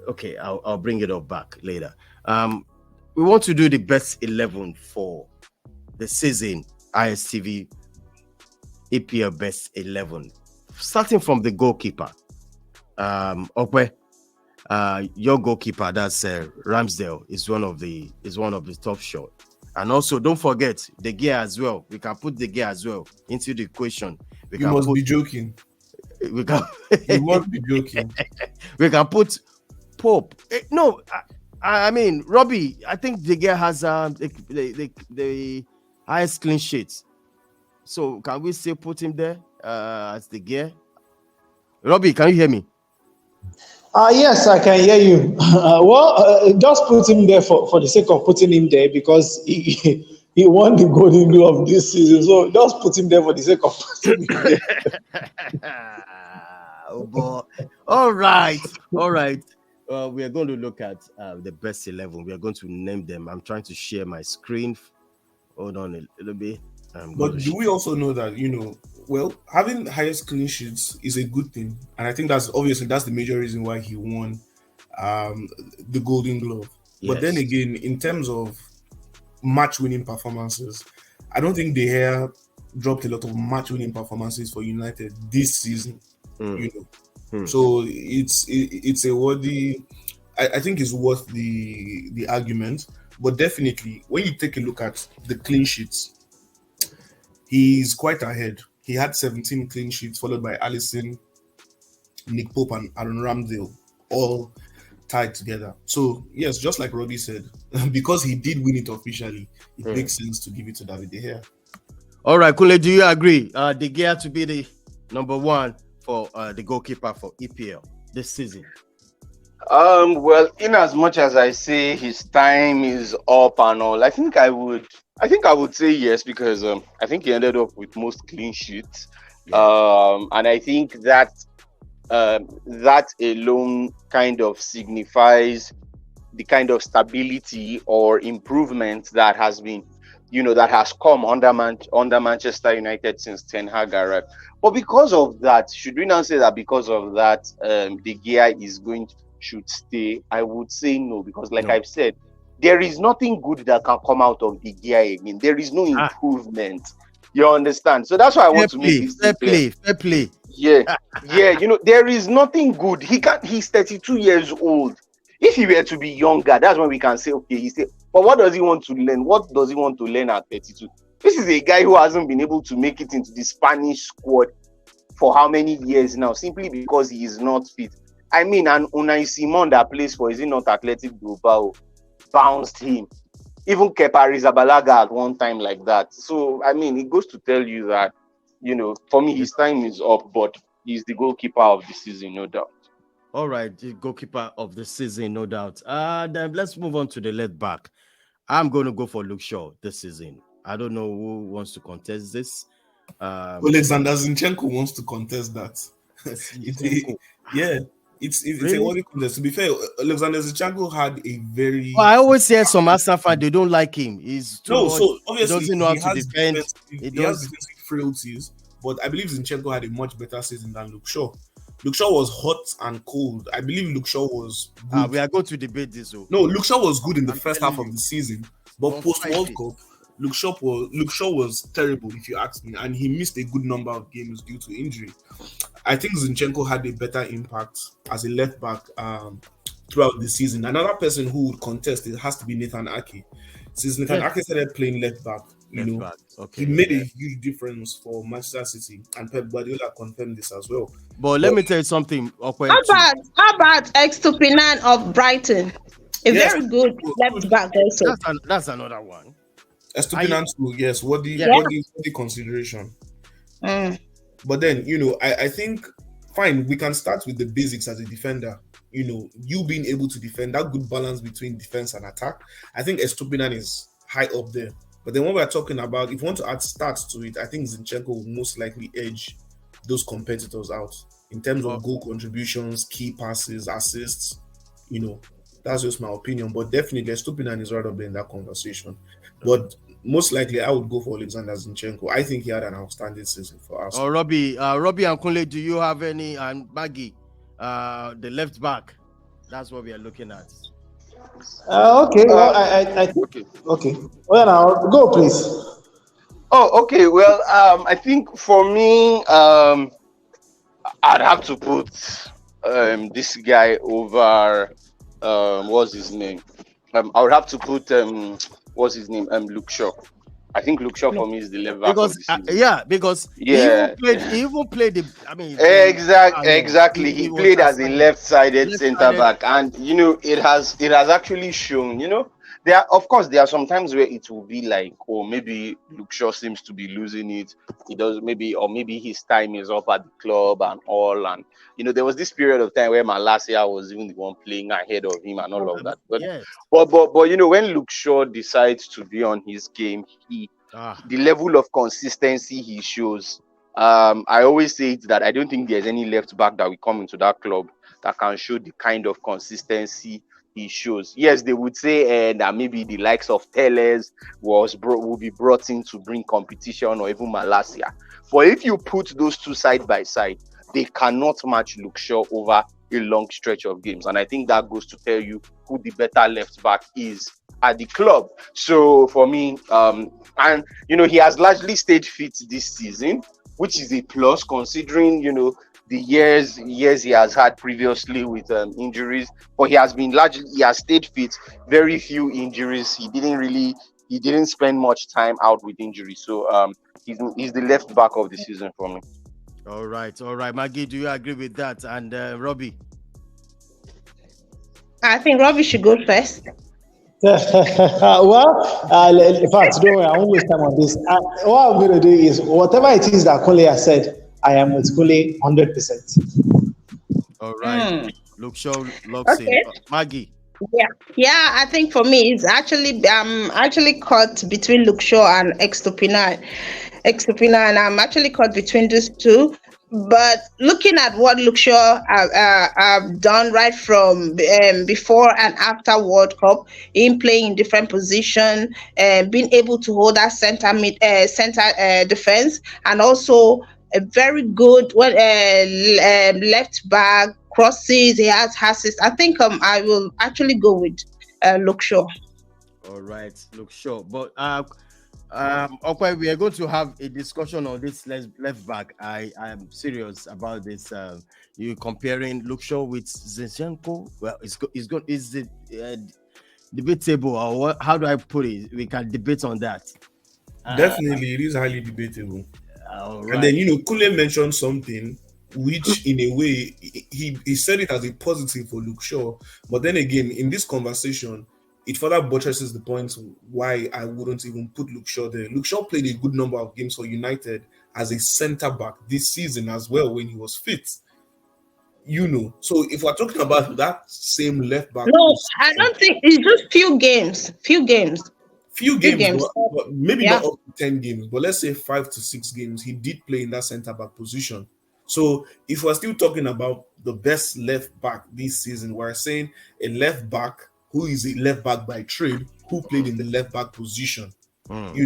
Okay, I'll bring it up back later. We want to do the best 11 for the season. ISTV EPL best 11, starting from the goalkeeper. Okwe, your goalkeeper, that's Ramsdale, is one of the top shot. And also, don't forget the gear as well. We can put the gear as well into the equation. You must be joking. We can. You must be joking. We can put Pope. No, I mean Robbie. I think the gear has the highest clean sheets. So can we still put him there as the gear? Robbie, can you hear me? Yes, I can hear you. Just put him there for the sake of putting him there because he won the Golden Glove this season. So just put him there for the sake of putting him there. Oh boy! All right. We are going to look at the best 11. We are going to name them. I'm trying to share my screen. Hold on a little bit. But do we also know that, having highest clean sheets is a good thing, and I think that's the major reason why he won the Golden Glove. Yes. But then again, in terms of match-winning performances, I don't think De Gea dropped a lot of match-winning performances for United this season. So it's a worthy. I think it's worth the argument. But definitely, when you take a look at the clean sheets, he's quite ahead. He had 17 clean sheets, followed by Alisson, Nick Pope, and Aaron Ramsdale, all tied together. So, yes, just like Robbie said, because he did win it officially, it makes sense to give it to David De Gea. All right, Kule, do you agree? De Gea to be the number one for the goalkeeper for EPL this season? Well, in as much as I say his time is up and all, I think I would say yes, because I think he ended up with most clean sheets. Yeah. And I think that that alone kind of signifies the kind of stability or improvement that has been, that has come under Manchester United since Ten Hag arrived. But because of that, should we now say that because of that, De Gea should stay? I would say no, because I've said, there is nothing good that can come out of De Gea again. There is no improvement. You understand? So that's why I want to make this fair play. Yeah. There is nothing good. He's 32 years old. If he were to be younger, that's when we can say, okay, but what does he want to learn? What does he want to learn at 32? This is a guy who hasn't been able to make it into the Spanish squad for how many years now, simply because he is not fit. I mean, and Unai Simon that plays for, is it not Athletic Bilbao, bounced him. Even Kepa Arrizabalaga at one time like that. So, I mean, it goes to tell you that, for me, his time is up, but he's the goalkeeper of the season, no doubt. All right, the goalkeeper of the season, no doubt. Then let's move on to the left back. I'm going to go for Luke Shaw this season. I don't know who wants to contest this. Alexander Zinchenko wants to contest that. It's really? A worthy contest. To be fair, Alexander Zinchenko had a very. Well, I always hear some Arsenal fans, they don't like him. He's too much. So obviously he doesn't know how to defend. He has defensive frailties, but I believe Zinchenko had a much better season than Luke Shaw. Luke Shaw was hot and cold. I believe Luke Shaw was good. We are going to debate this. No, Luke Shaw was good in the first half of the season, but post World Cup, Luke Shaw was terrible, if you ask me, and he missed a good number of games due to injury. I think Zinchenko had a better impact as a left back throughout the season. Another person who would contest it has to be Nathan Ake. Since Nathan Ake started playing left back, he made a huge difference for Manchester City, and Pep Guardiola confirmed this as well. But let me tell you something. How about Estupinan of Brighton? Very good left back also. That's another one. Estupinan too, yes. What the consideration? But then, I think, fine, we can start with the basics as a defender. You being able to defend, that good balance between defense and attack. I think Estupinan is high up there. But then when we're talking about, if you want to add stats to it, I think Zinchenko will most likely edge those competitors out in terms of goal contributions, key passes, assists. That's just my opinion. But definitely, Estupinan is right up there in that conversation. But most likely, I would go for Alexander Zinchenko. I think he had an outstanding season for us. Robbie and Kunle, do you have any? And Maggie, the left back. That's what we are looking at. Okay. Well, I think. Okay. Okay. Well, now go, please. Oh, okay. Well, I think for me, I'd have to put this guy over what's his name? I would have to put what's his name? Luke Shaw. I think Luke Shaw for me is the left back of Because the season. because Yeah. he even played the. I mean, Exactly. He was played as a left-sided centre left-sided. back, and it has actually shown. There are some times where it will be like, oh, maybe Luke Shaw seems to be losing it. He does maybe his time is up at the club and all, and there was this period of time where Malasia was even the one playing ahead of him and all of that. But Yes. but when Luke Shaw decides to be on his game, the level of consistency he shows. I always say it that I don't think there's any left back that will come into that club that can show the kind of consistency he shows. Yes, they would say that maybe the likes of Teles will be brought in to bring competition, or even Malasia. But if you put those two side by side, they cannot match Luke Shaw over a long stretch of games. And I think that goes to tell you who the better left back is at the club. So for me, and he has largely stayed fit this season, which is a plus considering the years he has had previously with injuries. But he has stayed fit, very few injuries. He didn't spend much time out with injuries. So he's the left back of the season for me. All right, Maggie, do you agree with that? And Robbie? I think Robbie should go first. Well, in fact, don't worry, I won't waste time on this. What I'm going to do is whatever it is that Kunle has said, I am with Kunle 100%. All right. Luke Shaw locks in. Maggie? Yeah. I think for me, it's actually caught between Luke Shaw and Estupina, and I'm actually caught between these two. But looking at what Luke Shaw have done right from before and after World Cup, in playing in different positions, being able to hold that center defense, and also a very good left back crosses. He has assists. I think I will actually go with Luke Shaw. All right, Luke Shaw. But okay, we are going to have a discussion on this left back. I am serious about this. You comparing Luke Shaw with Zinchenko? Well, it's the debatable, or what? How do I put it? We can debate on that. Definitely, it is highly debatable. Right. And then Kule mentioned something which, in a way, he said it as a positive for Luke Shaw, but then again, in this conversation, it further buttresses the point why I wouldn't even put Luke Shaw there. Luke Shaw played a good number of games for United as a centre back this season as well when he was fit. So if we're talking about that same left back, no, I don't think it's just few games. But maybe not up to 10 games, but let's say 5 to 6 games, he did play in that centre back position. So if we're still talking about the best left back this season, we're saying a left back who is a left back by trade, who played in the left back position, and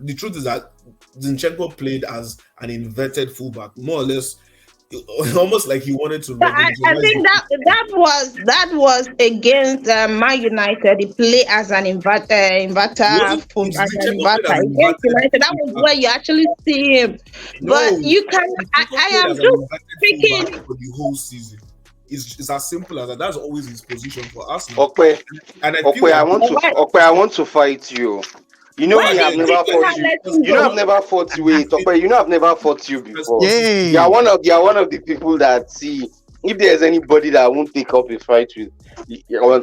the truth is that Zinchenko played as an inverted fullback, more or less, almost like he wanted to. I think that was against Man United. He played as an inverter. Against United, that was where you actually see him. But you can. I am just speaking for the whole season. It's as simple as that. That's always his position for us. Okay. And I want to fight you. I've never fought you. I've never fought you. I've never fought you before. Yay. You are one of the people that see. If there's anybody that I won't take up a fight with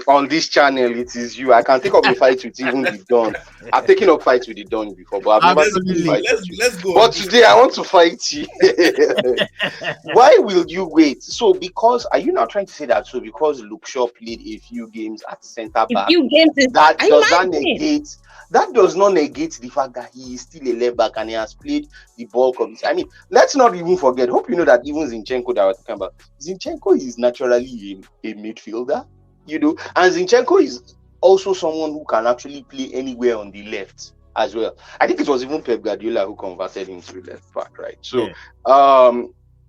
on this channel, it is you. I can take up a fight with even the Don. I've taken up fights with the Don before, but I've never taken a fight. Let's go. But today I want to fight you. Why will you wait? So because are you now trying to say that? So because Luke Shaw played a few games at centre back, that does not negate the fact that he is still a left back and he has played the bulk of it. I mean, let's not even forget. Hope you know that even Zinchenko that we're talking about, Zinchenko is naturally a midfielder, and Zinchenko is also someone who can actually play anywhere on the left as well. I think it was even Pep Guardiola who converted him to left back, right? So,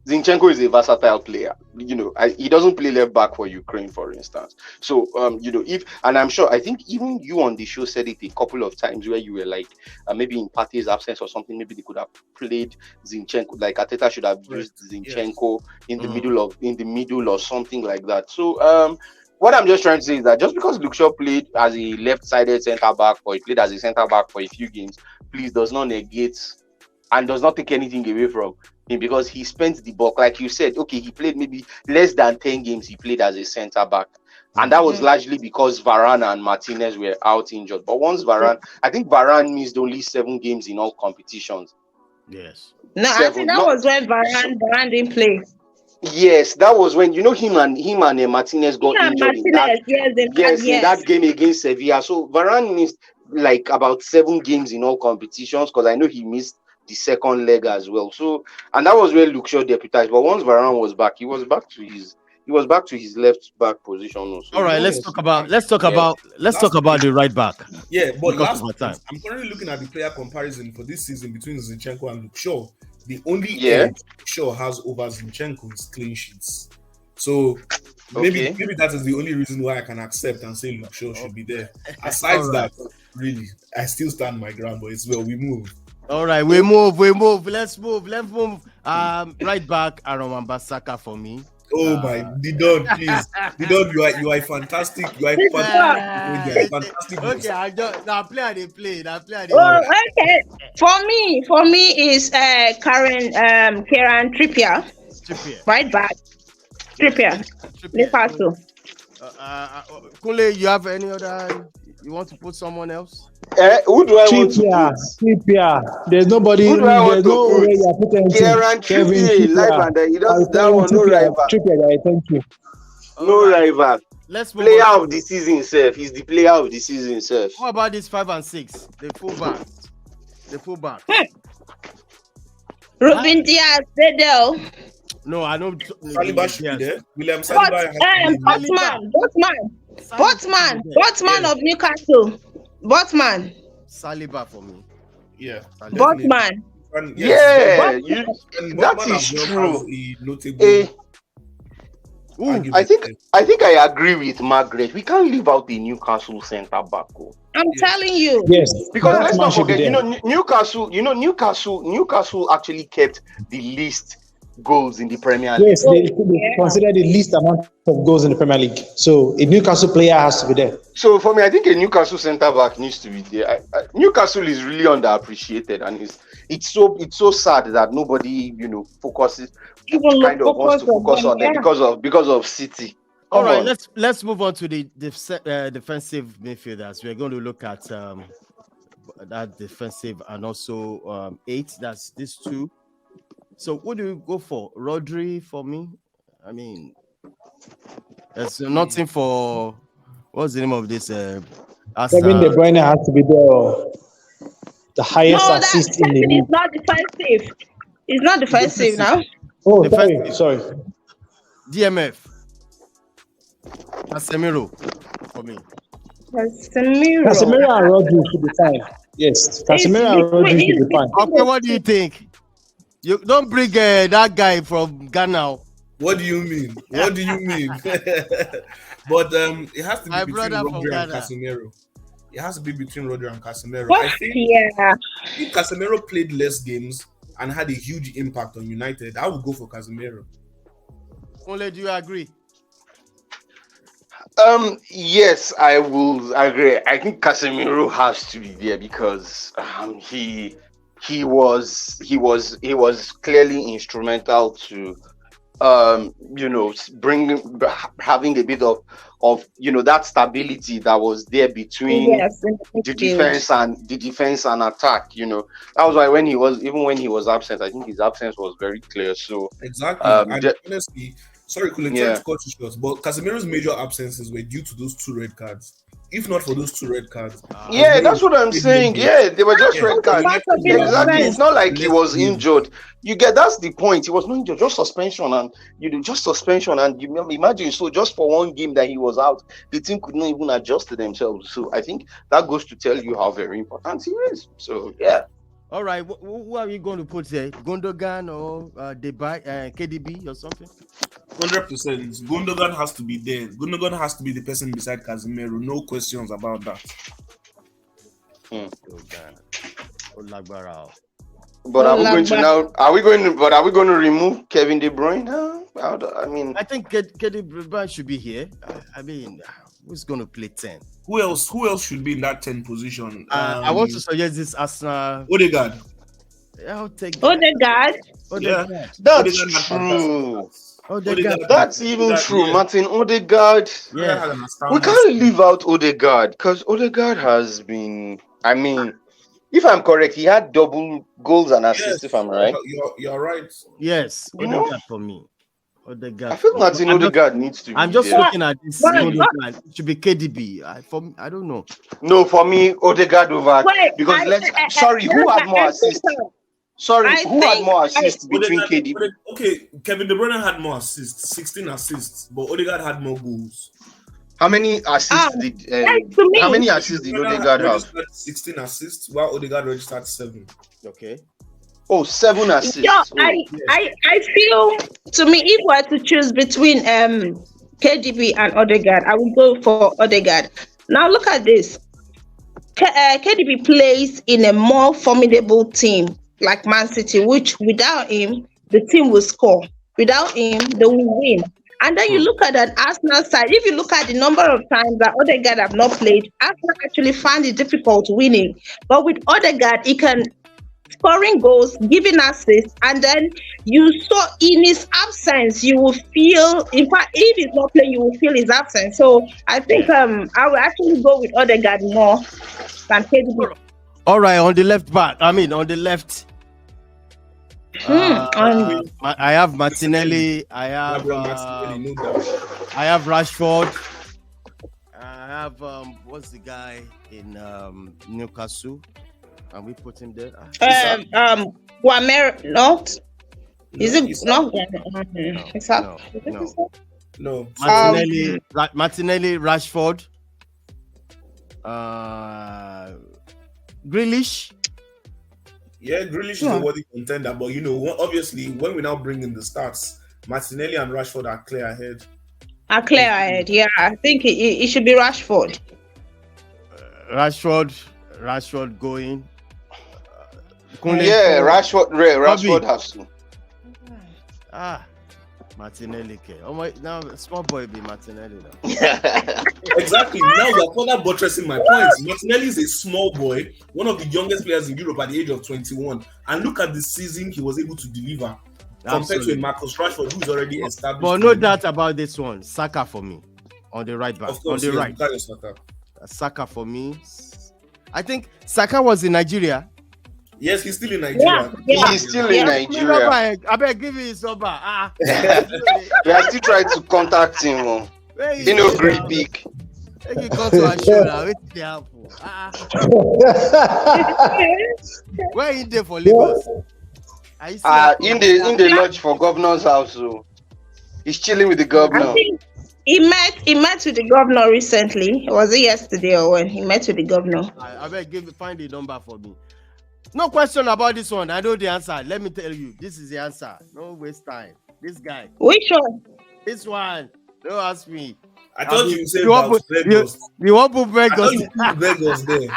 Zinchenko is a versatile player. He doesn't play left back for Ukraine, for instance. So, and I'm sure, I think even you on the show said it a couple of times where you were like, maybe in Partey's absence or something, maybe they could have played Zinchenko. Like Arteta should have used Zinchenko in the middle or something like that. So, what I'm just trying to say is that just because Luke Shaw played as a left-sided centre back or he played as a centre back for a few games, please does not negate and does not take anything away from him, because he spent the bulk, like you said. Okay, he played maybe less than 10 games. He played as a centre back, and that was largely because Varane and Martinez were out injured. But once I think Varane missed only 7 games in all competitions. Yes. No, I think that was when Varane didn't play. Yes, that was when him and Martinez got injured in that game against Sevilla. So Varane missed like about 7 games in all competitions, because I know he missed the second leg as well. So, and that was where Luke Shaw deputized. But once Varane was back, he was back to his left back position also. All right, let's talk about the right back. Yeah, but I'm currently looking at the player comparison for this season between Zinchenko and Luke Shaw. The only edge Shaw has over Zinchenko is clean sheets. So maybe that is the only reason why I can accept and say Luke Shaw should be there. Aside that, really, I still stand my ground. But it's well, we move. All right, we move. Let's move. Right back, Aaron Wan-Bissaka for me. Oh my, Didon, please. Didon, you are fantastic. You are fantastic. Okay, I play. Okay. For me is Kieran Trippier. Right back. Trippier. Newcastle. Kunle, you have any other? You want to put someone else? Who do I want to put? Trippier. There's nobody. There's no way you are putting Trippier live, and he does that one. No rival. Trippier, thank you. No rival. Let's move player on. Of the season, self. He's the player of the season, self. What about this 5 and 6? The fullback. Ruben Diaz, Dedel. No, I don't. Saliba should be there. William Saliba. Botman of Newcastle. Botman. Saliba for me. Yeah. Botman. That is true. I think I agree with Margaret. We can't leave out the Newcastle centre back. I'm telling you. Yes. Because let's not forget, Newcastle actually kept the least goals in the Premier League. Yes, they consider the least amount of goals in the Premier League. So a Newcastle player has to be there. So for me, I think a Newcastle centre back needs to be there. Newcastle is really underappreciated, and it's so sad that nobody focuses. Wants to focus on them because of City. All right, let's move on to the defensive midfielders. We're going to look at that defensive and also 8. That's these two. So what do you go for? Rodri for me? I mean, there's nothing for what's the name of this? Kevin De Bruyne has to be there. The highest assist in the league. It's not defensive. It's not defensive now. Oh, sorry. DMF. Casemiro for me. Casemiro and Rodri should be fine. Yes, Casemiro and Rodri should be fine. Okay, what do you think? You don't bring that guy from Ghana. What do you mean? But it has to be between Rodri and Casemiro. It has to be between Rodri and Casemiro. I think Casemiro played less games and had a huge impact on United. I would go for Casemiro. Ole, do you agree? Yes, I will agree. I think Casemiro has to be there because he was clearly instrumental to having a bit of that stability that was there between the defense and attack. That was why when he was absent, I think his absence was very clear. So exactly. And honestly, sorry, Colin, trying to cut you short, but Casemiro's major absences were due to those 2 red cards. If not for those 2 red cards, that's what I'm saying. Yeah, they were just red cards. Exactly. It's not like he was injured. That's the point. He was not injured, just suspension, and you imagine. So just for one game that he was out, the team could not even adjust to themselves. So I think that goes to tell you how very important he is. So yeah. All right, who are you going to put there? Gundogan or KDB or something? 100%. Gundogan has to be there. Gundogan has to be the person beside Casemiro. No questions about that. But are we going to now? Are we going to remove Kevin De Bruyne? I mean, I think Kevin De Bruyne should be here. I mean, who's going to play 10? Who else should be in that 10 position? I want to suggest this Arsenal. Odegaard. I'll take Odegaard. Yeah, that's true. Odegaard. That's even true, yeah. Martin Odegaard. Yeah, we can't leave out Odegaard because Odegaard has been. I mean, if I'm correct, he had double goals and assists. If I'm right, you're right. Yes, Odegaard for me. Odegaard. I feel Martin Odegaard needs to. I'm just looking at this. It should be KDB. I don't know. No, for me, Odegaard over because who had more assists? Who had more assists between KDB? Okay, Kevin De Bruyne had more assists, 16 assists, but Odegaard had more goals. How many assists did Odegaard have? 16 assists, while Odegaard registered 7. Okay. Oh, 7 assists. Yeah, I feel, to me, if we were to choose between KDB and Odegaard, I would go for Odegaard. Now look at this. KDB plays in a more formidable team like Man City, which without him, the team will score. Without him, they will win. And then you look at an Arsenal side. If you look at the number of times that Odegaard have not played, Arsenal actually find it difficult winning. But with Odegaard, he can scoring goals, giving assists, and then you saw in his absence, you will feel. In fact, if he's not playing, you will feel his absence. So I think I will actually go with Odegaard more than KDB. All right, on the left back. On the left. I have Martinelli. I have Rashford. I have what's the guy in Newcastle? And we put him there. Guamer, not. Is it not? No. Martinelli, Rashford, Grealish. Yeah, Grealish is a worthy contender, but obviously, when we now bring in the stats, Martinelli and Rashford are clear ahead. Yeah. I think it should be Rashford. Rashford going. Yeah, Rashford has to. Martinelli. Oh my! Now small boy be Martinelli now. Exactly. Now you're further buttressing my points. Martinelli is a small boy, one of the youngest players in Europe at the age of 21, and look at the season he was able to deliver compared to Marcus Rashford, who's already established. But no doubt about this one. Saka for me on the right back. Of course, on the right. Saka for me. I think Saka was in Nigeria. Yes, he's still in Nigeria. Yeah. He's still in Nigeria. I better give you his number. We are still trying to contact him. He no great big. You come to our show now. Where is there for Lagos? In the lodge for governor's house. So he's chilling with the governor. I think he met with the governor recently. Was it yesterday or when he met with the governor? I better find the number for me. No question about this one. I know the answer. Let me tell you. This is the answer. No waste time. This guy. Which one? This one. Don't ask me. I thought you said about Vegas. You want to put Vegas? I thought you put Vegas there.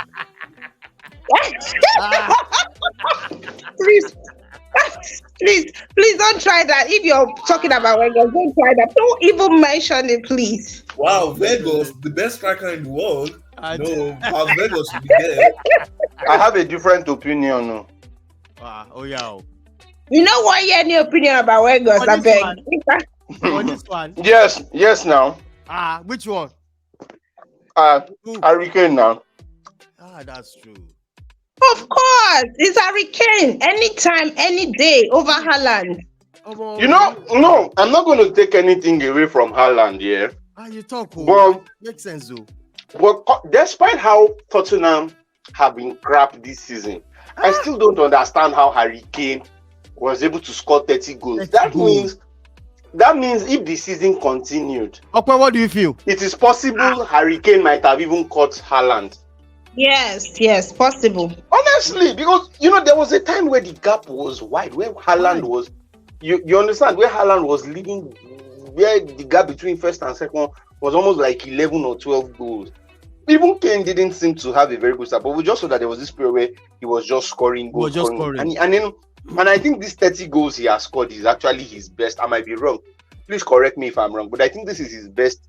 Please don't try that. If you're talking about Vegas, don't try that. Don't even mention it, please. Wow, Vegas, the best striker in the world. Vegas should be there. I have a different opinion. No. Yeah. You know what? Any opinion about Vegas? I beg. On this one. Yes. Now. Which one? Hurricane now. That's true. Of course, it's Hurricane. Anytime, any day over Haaland. No, I'm not going to take anything away from Haaland. Yeah. You talk. Well, makes sense though. Well, despite how Tottenham have been crap this season, I still don't understand how Harry Kane was able to score 30 goals. That means if the season continued, what do you feel? It is possible Harry Kane might have even caught Haaland. Yes, possible. Honestly, because there was a time where the gap was wide, where Haaland was. You understand where Haaland was leading, where the gap between first and second was almost like 11 or 12 goals. Even Kane didn't seem to have a very good start, but we just saw that there was this period where he was just scoring goals, and I think these 30 goals he has scored is actually his best. I might be wrong. Please correct me if I'm wrong, but I think this is his best